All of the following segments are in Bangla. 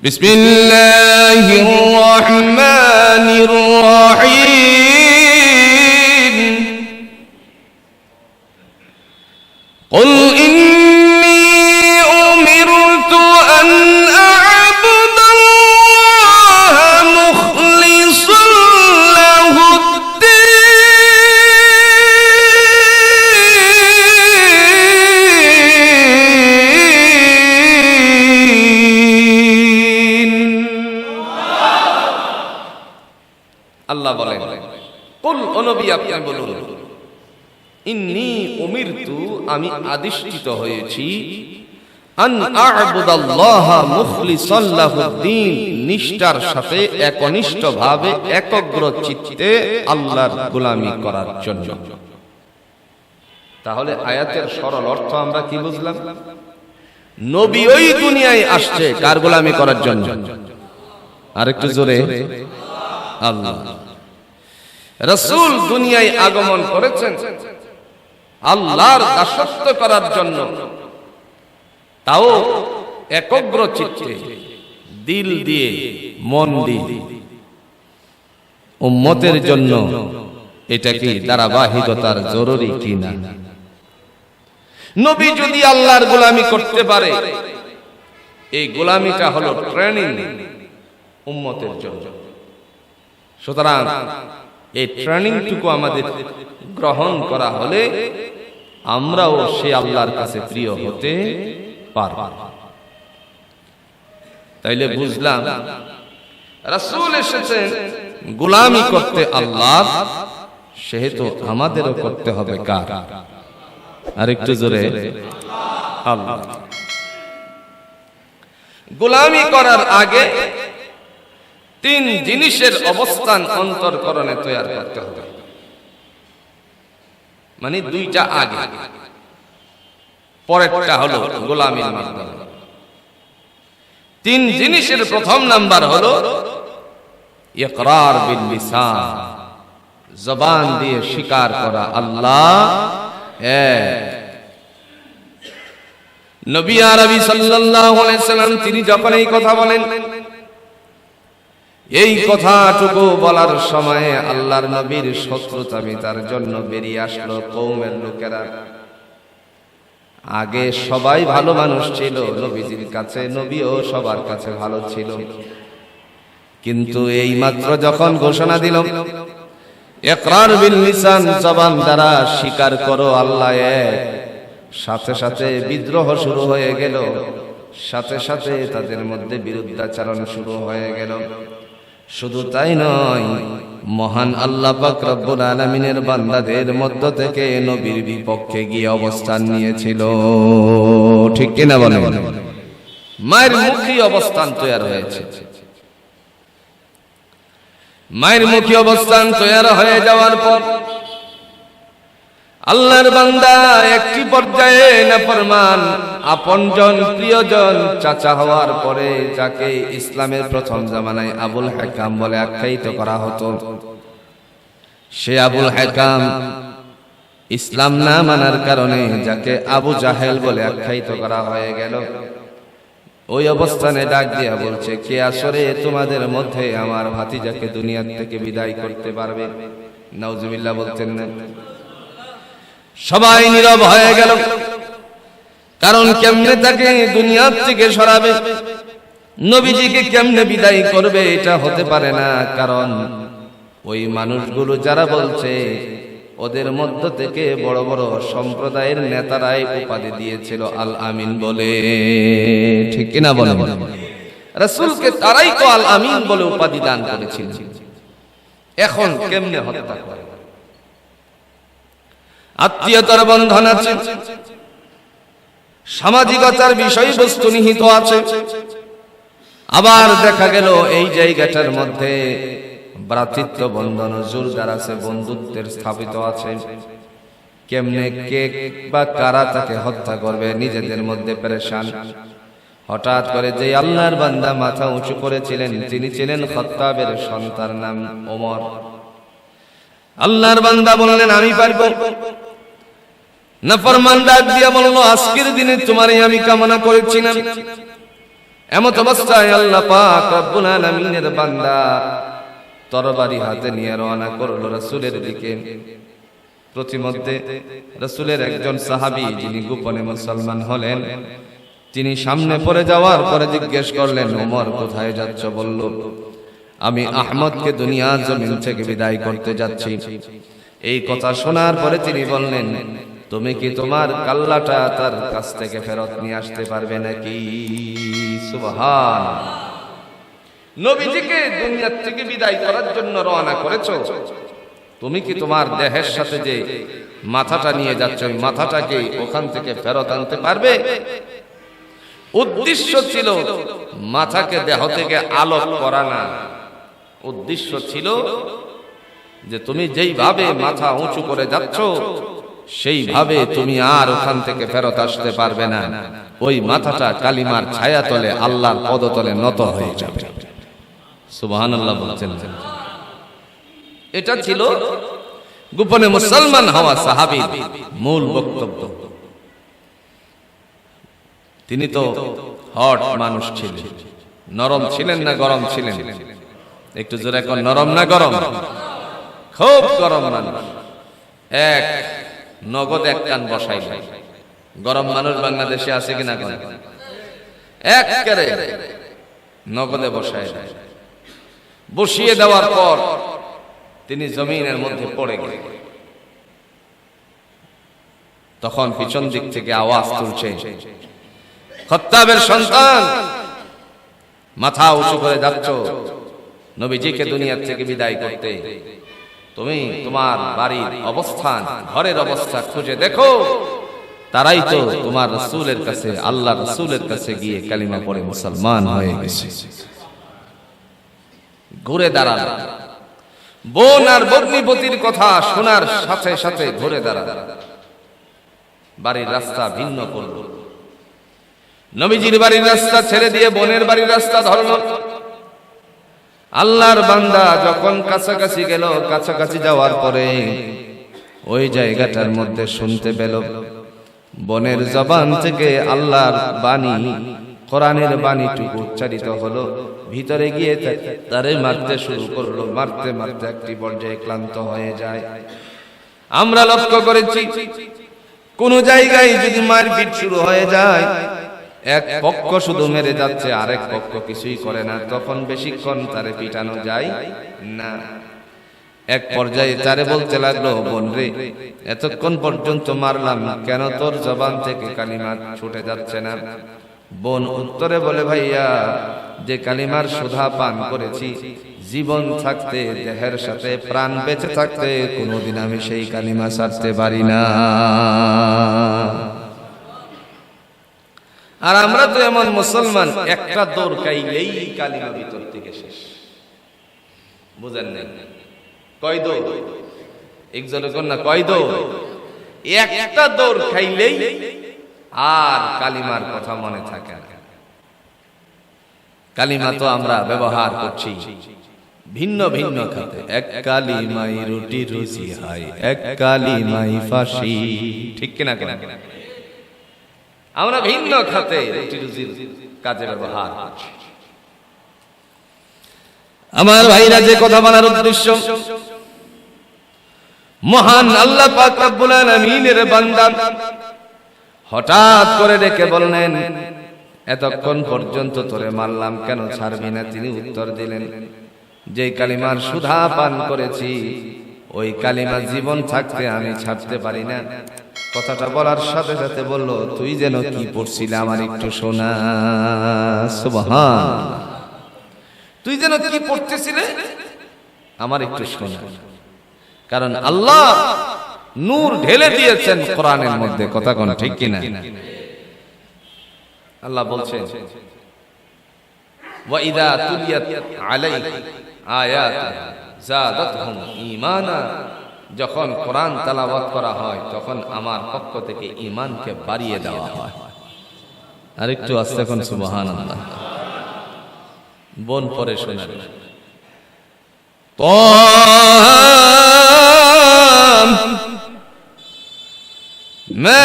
বিসমিল্লাহির রহমানির রহিম। কুল ইন্নী উমিরতু আন আ'বুদাল্লাহা মুখলিসান লাহুদ্দীন। আল্লাহ বলেন, কুল ও নবী আপনি বলুন, ইন্নী উমিরতু আমি আদিষ্টিত হয়েছি, আন আ'বুদাল্লাহা মুখলিসান লাহুদ্দীন নিষ্ঠার সাথে একনিষ্ঠভাবে একগ্র চিত্তে আল্লাহর গোলামি করার জন্য। তাহলে আয়াতের সরল অর্থ আমরা কি বুঝলাম? নবী ওই দুনিয়ায় আসছে কার গোলামি করার জন্য? আরেকটু জোরে, আল্লাহ। রাসূল দুনিয়ায় আগমন করেছেন আল্লাহর দাসত্ব করার জন্য, তাও একগ্র চিত্তে, দিল দিয়ে, মন দিয়ে, উম্মতের জন্য। এটা কি ধারাবাহিকতার জরুরি কিনা? নবী যদি আল্লাহর গোলামি করতে পারে, এই গোলামিটা হলো ট্রেনিং উম্মতের জন্য। সুতরাং এই ট্রেনিংটুকু আমাদের গ্রহণ করা হলে আমরাও সে আল্লাহর কাছে প্রিয় হতে পারব। তাইলে বুঝলাম রাসূল এসেছেন গোলামি করতে আল্লাহর, সেহেতু আমাদেরও করতে হবে কার? আরেকটু জোরে, আল্লাহ। গোলামি করার আগে তিন জিনিসের অবস্থান অন্তরকরণে তৈরি করতে হবে, মানে দুইটা আগে, পরেরটা হলো গোলামির মাধ্যমে। তিন জিনিসের প্রথম নাম্বার হলো ইকরার বিল লিসান, জবান দিয়ে স্বীকার করা আল্লাহ এক। নবী আরবি সাল্লাল্লাহু আলাইহি সাল্লাম তিনি যখন এই কথা বলেন, এই কথাটুকু বলার সময় আল্লাহর নবীর শত্রুতা তার জন্য বেরিয়ে আসলো। কওমের লোকেরা, আগে সবাই ভালো মানুষ ছিল নবীজির কাছে, নবীও সবার কাছে ভালো ছিল, কিন্তু এই মাত্র যখন ঘোষণা দিল ইকরার বিল লিসান, জবান দ্বারা স্বীকার করো আল্লাহ এক, সাথে সাথে বিদ্রোহ শুরু হয়ে গেল, সাথে সাথে তাদের মধ্যে বিরুদ্ধাচরণ শুরু হয়ে গেল। শুধু তাই নয়, মহান আল্লাহ পাক রব্বুল আলামিনের বান্দাদের মধ্য থেকে নবীর বিপক্ষে গিয়ে অবস্থান নিয়েছিল। ঠিক কিনা বলেন? মায়ের মুখী অবস্থান তৈরি হয়েছে। মায়ের মুখী অবস্থান তৈরি হয়ে যাওয়ার পর আল্লাহর বান্দা একটি পর্যায়ে নাফরমান, আপনজন, প্রিয়জন, চাচা হওয়ার পরে যাকে ইসলামের প্রথম জামানায় আবুল হাকাম বলে আখ্যায়িত করা হতো, সে আবুল হাকাম ইসলাম না মানার কারণে যাকে আবু জাহেল বলে আখ্যায়িত করা হয়ে গেল। ওই অবস্থানে ডাক দিয়া বলছে, কে আসরে তোমাদের মধ্যে আমার ভাতিজাকে দুনিয়া থেকে বিদায় করতে পারবে? নাউজুবিল্লাহ বলতেন না? সবাই নীরব হয়ে গেল, কারণ কেমনে তাকে দুনিয়া থেকে সরাবে, নবীজিকে কেমনে বিদায় করবে, এটা হতে পারে না। কারণ ওই মানুষগুলো যারা বলছে, ওদের মধ্য থেকে বড় বড় সম্প্রদায়ের নেতারাই উপাধি দিয়েছিল আল আমিন বলে। ঠিক কিনা বলেন? রাসূলকে তারাই তো আল আমিন বলে উপাধি দান করেছিল। এখন কেমনে হত্যা করে? আত্মীয়তার বন্ধন আছে, সামাজিকতার বিষয়বস্তু নিহিত আছে, আবার দেখা গেল এই জায়গাটার মধ্যে ভ্রাতৃত্ব বন্ধন জোরদার আছে, বন্ধুত্বের স্থাপিত আছে। কেমনে কে বা কারা তাকে হত্যা করবে নিজেদের মধ্যে পেরেশান। হঠাৎ করে যে আল্লাহর বান্দা মাথা উঁচু করেছিলেন, তিনি ছিলেন খাত্তাবের সন্তান, নাম ওমর। আল্লাহর বান্দা বললেন, আমি পারবো। নাফরমান ডাক দিয়া বলল, আজকের দিনে তোমারই আমি কামনা করেছিলাম, এমত অবস্থায় আল্লাহ পাক রব্বুল আলামিনের বান্দা তরবারি হাতে নিয়ে রওনা করলো রাসূলের দিকে। প্রতিমধ্যে রাসূলের একজন সাহাবী যিনি গোপনে মুসলমান হলেন, তিনি সামনে পড়ে যাওয়ার পরে জিজ্ঞেস করলেন, ওমর কোথায় যাচ্ছ? বলল, আমি আহমদকে দুনিয়ার জমিন থেকে বিদায় করতে যাচ্ছি। এই কথা শোনার পরে তিনি বললেন, তুমি কি তোমার কাল্লাটা তার কাছ থেকে ফেরত নিয়ে আসতে পারবে নাকি? সুবহান। নবীজিকে দুনিয়া থেকে বিদায় করার জন্য রওনা করেছো, তুমি কি তোমার দেহের সাথে যে মাথাটা নিয়ে যাচ্ছ, ওই মাথাটাকে ওখান থেকে ফেরত আনতে পারবে? উদ্দেশ্য ছিল মাথাকে দেহ থেকে আলোক করা না, উদ্দেশ্য ছিল যে তুমি যেইভাবে মাথা উঁচু করে যাচ্ছ সেইভাবে তুমি আর ওখান থেকে ফেরত আসতে পারবে না। ওই মাথাটা কালিমার ছায়া তলে আল্লাহর পদতলে নত হয়ে যাবে। সুবহানাল্লাহ বলছেন। এটা ছিল গোপনে মুসলমান হওয়া সাহাবীর মূল বক্তব্য। তিনি তো হট মানুষ ছিলেন, নরম ছিলেন না গরম ছিলেন? একটু জোরে এখন, নরম না গরম? খুব গরম মানুষ। এক নগদ এক কান বসাইলেন। গরম মানুষ বাংলাদেশে আছে কিনা? এক করে নগদে বসাইলেন। বসিয়ে দেওয়ার পর তিনি জমিনের মধ্যে পড়ে গেলেন। তখন পিছন দিক থেকে আওয়াজ তুলছে, খাত্তাবের সন্তান, মাথা উঁচু করে যাচ্ছ নবীজিকে দুনিয়া থেকে বিদায় করতে। তুমি তোমার বাড়ির অবস্থান, ঘরের অবস্থা খুঁজে দেখো। তারাই তো তোমার রাসূলের কাছে, আল্লাহ রাসূলের কাছে গিয়ে কালিমা পড়ে মুসলমান হয়ে গেছে। ঘুরে দাঁড়াল। বোন আর ভগ্নিপতির কথা শোনার সাথে সাথে ঘুরে দাঁড়াল। বাড়ির রাস্তা ভিন্ন করল। নবীজির বাড়ির রাস্তা ছেড়ে দিয়ে বোনের বাড়ির রাস্তা ধরল। আল্লাহর বান্দা যখন কাছাকাছি গেল, কাছাকাছি যাওয়ার পরে ওই জায়গাটার মধ্যে শুনতে পেল বোনের জবান থেকে আল্লাহর বাণী, কোরআনের বাণীটুকু উচ্চারিত হলো। ভিতরে গিয়ে তারে মারতে শুরু করলো। মারতে মারতে একটি পর্যায়ে ক্লান্ত হয়ে যায়। আমরা লক্ষ্য করেছি কোন জায়গায় যদি মারপিট শুরু হয়ে যায়, এক পক্ষ শুধু মেরে যাচ্ছে, আরেক পক্ষ কিছুই করে না, তখন বেশিক্ষণ তারে পিটানো যায় না। এক পর্যায়ে তারে বলতে লাগলো, বোন রে, এতক্ষণ পর্যন্ত মারলাম, কেন তোর জবান থেকে কালিমা ছুটে যাচ্ছে না? বোন উত্তরে বলে, ভাইয়া, যে কালিমার সুধা পান করেছি, জীবন থাকতে, দেহের সাথে প্রাণ বেঁচে থাকতে কোনোদিন আমি সেই কালিমা ছাড়তে পারি না। আর আমরা তো এমন মুসলমান, একটা দৌড় খাইলেই কালিমা ভিতর থেকে শেষ। বুঝেন না? কয় দৌড়? একজনে কন্যা কয় দৌড়? একটা দৌড় খাইলেই আর কালিমার কথা মনে থাকে না। কালিমা তো আমরা ব্যবহার করছি ভিন্ন ভিন্ন খাতে। এক কালিমাই রুটি রুজি হয়, এক কালিমাই ফাঁসি। ঠিক কিনা? কিনা আমরা ভিন্ন খাতে রুটি রুজির কাজে ব্যবহার করছি। আমার ভাইরা, যে কথা বলার উদ্দেশ্য, মহান আল্লাহ পাক রব্বুল আলামিনের বান্দা হঠাৎ করে ডেকে বললেন, এতক্ষণ পর্যন্ত তোরে মারলাম, কেন ছাড়বি না? তিনি উত্তর দিলেন, যে কালিমার সুধা পান করেছি, ওই কালিমা জীবন থাকতে আমি ছাড়তে পারি না। কথাটা বলার সাথে সাথে বলল, তুই যেন কি পড়ছিলি আমার একটু শোনা। সুবহান। তুই যেন কি পড়তেছিলে আমার একটু শোনা। কারণ আল্লাহ নূর ঢেলে দিয়েছেন কোরআনের মধ্যে। কথা কোন ঠিক কিনা? আল্লাহ বলছেন, ওয়া ইযা তুলিয়াত আলাইহি আয়াতুহু যাদাতহুম ঈমানা। যখন কোরআন তেলাওয়াত করা হয় তখন আমার পক্ষ থেকে ঈমানকে বাড়িয়ে দেওয়া হয়। আরেকটু আস্তে কোন সুবহানাল্লাহ। বোন পরে শোনাবে, ما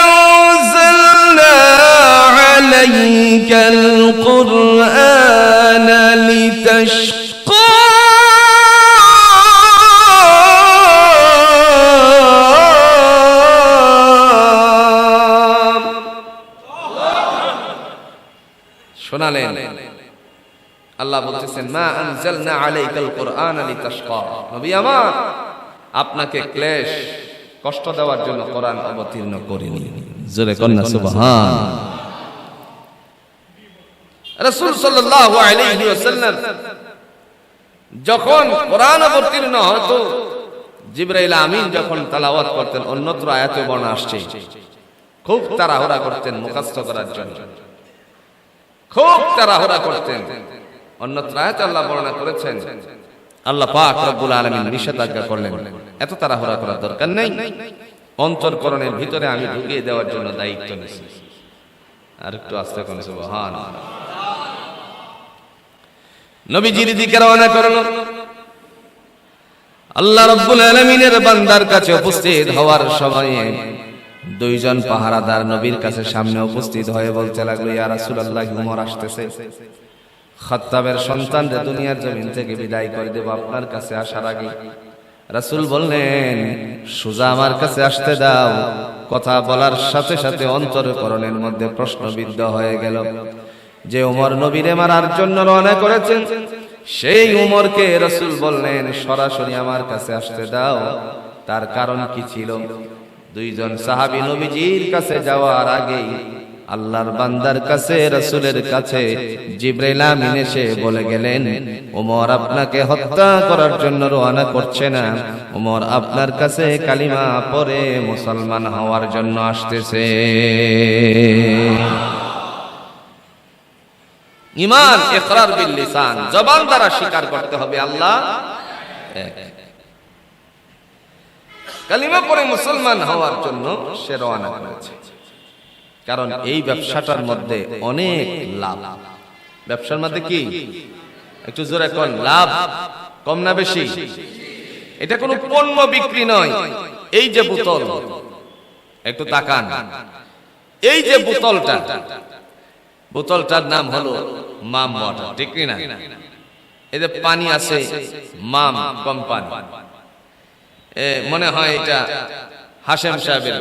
أنزلنا عليك শোনালেন। আল্লাহ বলতেছেন মা আনজালনা আলাইকাল কুরআনা লিতাশকা, নবী আমার আপনাকে ক্লেশ কষ্ট দেওয়ার জন্য কোরআন অবতীর্ণ করিনি। জোরে কন্না সুবহান। রাসূল সাল্লাল্লাহু আলাইহি ওয়াসাল্লাম যখন কোরআন অবতীর্ণ হতো, জিবরাইল আমিন যখন তেলাওয়াত করতেন, অন্যত্র আয়াতে বর্ণনা আসছে খুব তাড়াহুড়া করতেন মুখস্থ করার জন্য, খুব তাড়াহুড়া করতেন। অন্যত্র আয়াতে আল্লাহ বর্ণনা করেছেন, আল্লাহ পাক রব্বুল আলামিন নিষেধাজ্ঞা করলেন এত তাড়াহুড়া করার দরকার নেই, অন্তরকরণের ভিতরে আমি ঢুকিয়ে দেওয়ার জন্য দায়িত্ব নিয়েছি। আর একটু আস্তে করে সুবহানাল্লাহ। নবীজির দিকে রওনা করলো। আল্লাহ রাব্বুল আলামিনের বান্দার কাছে উপস্থিত হওয়ার সময়ে দুইজন পাহারাদার নবীর কাছে সামনে উপস্থিত হয়ে বলতে লাগলো, ইয়া রাসূলুল্লাহ, উমর আসতেছে, খাত্তাবের সন্তানরে দুনিয়ার জমিন থেকে বিদায় করে দেব আপনার কাছে আসার আগে। রাসূল বললেন, সোজা আমার কাছে আসতে দাও। কথা বলার সাথে সাথে অন্তরকরণের মধ্যে প্রশ্নবিদ্ধ হয়ে গেল, যে উমর নবীরে মারার জন্য রওনা করেছেন, সেই উমরকে রাসূল বললেন সরাসরি আমার কাছে আসতে দাও। তার কারণ কি ছিল? দুইজন সাহাবী নবীজির কাছে যাওয়ার আগেই আল্লাহর বান্দার কাছে, রাসূলের কাছে জিবরাইল আমিন এসে বলে গেলেন, ওমর আপনাকে হত্যা করার জন্য রওনা করছে না, ওমর আপনার কাছে কালিমা পড়ে মুসলমান হওয়ার জন্য আসতেছে। ঈমান ইকরার বিল লিসান, জবান দ্বারা স্বীকার করতে হবে আল্লাহ এক। কালিমা পড়ে মুসলমান হওয়ার জন্য সে রওনা করেছে। কারণ এই ব্যবসাটার মধ্যে অনেক লাভ। ব্যবসার মধ্যে কি একটু জোরে কোন লাভ কম না বেশি? এটা কোনো পণ্য বিক্রি নয়। এই যে বোতল, একটু তাকান, এই যে বোতলটা, বোতলটার নাম হলো মাম ওয়াটার, ঠিক না? এই যে পানি আছে মাম কোম্পানি, মনে হয় এটা হাশেম সাহেবের।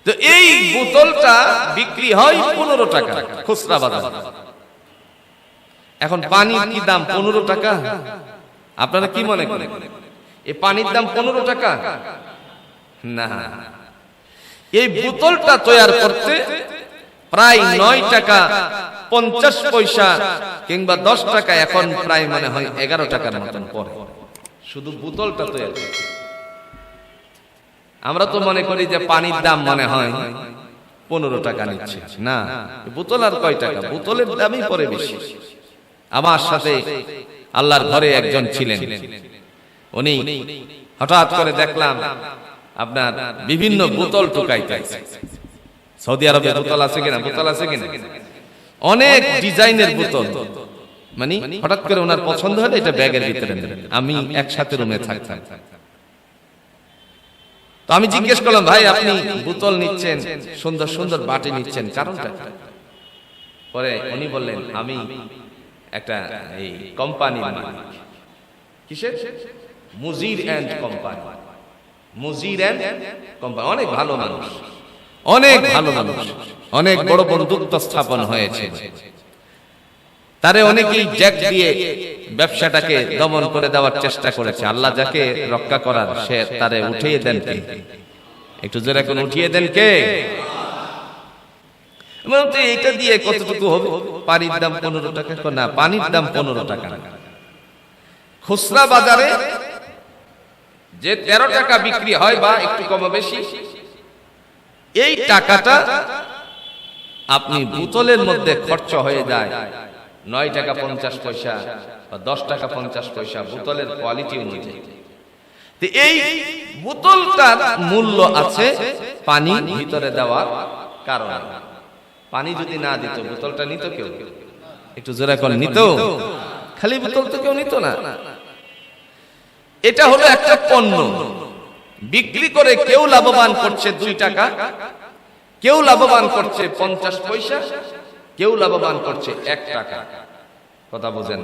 তো এই বোতলটা বিক্রি হয় 15 টাকা খুচরা বাজার। এখন পানির কি দাম 15 টাকা? আপনারা কি মনে করেন এই পানির দাম 15 টাকা? না, এই বোতলটা তৈরি করতে প্রায় 9 টাকা 50 পয়সা কিংবা 10 টাকা, এখন প্রায় মনে হয় 11 টাকার মতন পড়ে শুধু বোতলটা তৈরি। আমরা তো মনে করি যে পানির দাম মনে হয় 15 টাকা নিচ্ছে, না, বোতল আর কয় টাকা, বোতলের দামই পড়ে বেশি। আমার সাথে আল্লাহর ঘরে একজন ছিলেন, উনি হঠাৎ করে দেখলাম আপনার বিভিন্ন বোতল টুকাইতে। সৌদি আরবে বোতল আছে কিনা, বোতল আছে কিনা, অনেক ডিজাইনের বোতল। মানে হঠাৎ করে ওনার পছন্দ হলে এটা ব্যাগের ভিতরে নেবেন। আমি একসাথে রুমে থাকতাম, তো আমি জিজ্ঞেস করলাম, ভাই আপনি বোতল নিচ্ছেন, সুন্দর সুন্দর বাটি নিচ্ছেন, কারণটা? পরে উনি বললেন, আমি একটা এই কোম্পানির মালিক। কিসের? মুজির এন্ড কোম্পানি। মুজির এন্ড কোম্পানি অনেক ভালো মানুষ, অনেক ভালো মানুষ, অনেক বড় বন্ধুত্ব স্থাপন হয়েছে। তারে অনেকেই জ্যাক দিয়ে ব্যবসাটাকে দমন করে দেওয়ার চেষ্টা করেছে। আল্লাহ যাকে রক্ষা করার, সে তারে উঠিয়ে দেন কে? একটু জোরে এখন উঠিয়ে দেন কে? এটা দিয়ে কতটুকু হবে? পানির দাম 15 টাকা না, পানির দাম 15 টাকা। খুচরা বাজারে যে 13 টাকা বিক্রি হয় বা একটু কম বেশি, এই টাকাটা আপনি বোতলের মধ্যে খরচ হয়ে যায় 9 টাকা 50 পয়সা বা 10 টাকা 50 পয়সা বোতলের কোয়ালিটি অনুযায়ী। তো এই বোতলটার মূল্য আছে পানি ভিতরে দেওয়ার কারণে। পানি যদি না দিত বোতলটা নিত কেউ? একটু জোরে করে নিত? খালি বোতল তো কেউ নিত না। এটা হলো একটা পণ্য, বিক্রি করে কেউ লাভবান করছে 2 টাকা, কেউ লাভবান করছে 50 পয়সা, কেউ লাভবান করছে 1 টাকা। কথা বুঝেন?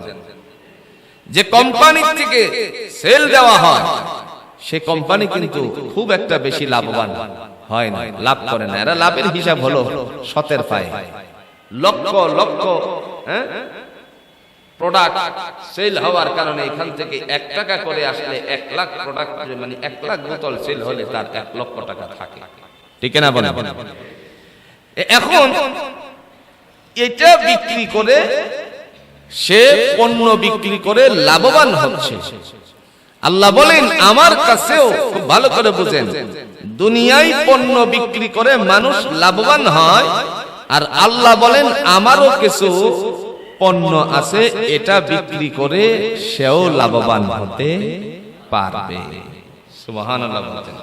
যে কোম্পানি থেকে সেল দেওয়া হয় সে কোম্পানি কিন্তু খুব একটা বেশি লাভবান হয় না, লাভ করে না। এরা লাভের হিসাব হলো শতের পায়ে, লক্ষ লক্ষ প্রোডাক্ট সেল হওয়ার কারণে এখান থেকে 1 টাকা করে আসলে 1 লাখ প্রোডাক্ট, মানে 1 লাখ বোতল সেল হলে তার 1 লক্ষ টাকা থাকে, ঠিক না বলেন? এখন এটা বিক্রি করে সে পণ্য বিক্রি করে লাভবান হচ্ছে। আল্লাহ বলেন আমার কাছেও, খুব ভালো করে বুঝেন, দুনিয়ায় পণ্য বিক্রি করে মানুষ লাভবান হয়, আর আল্লাহ বলেন আমারও কিছু পণ্য আছে এটা বিক্রি করে সেও লাভবান হতে পারবে। সুবহানাল্লাহ বলতেন।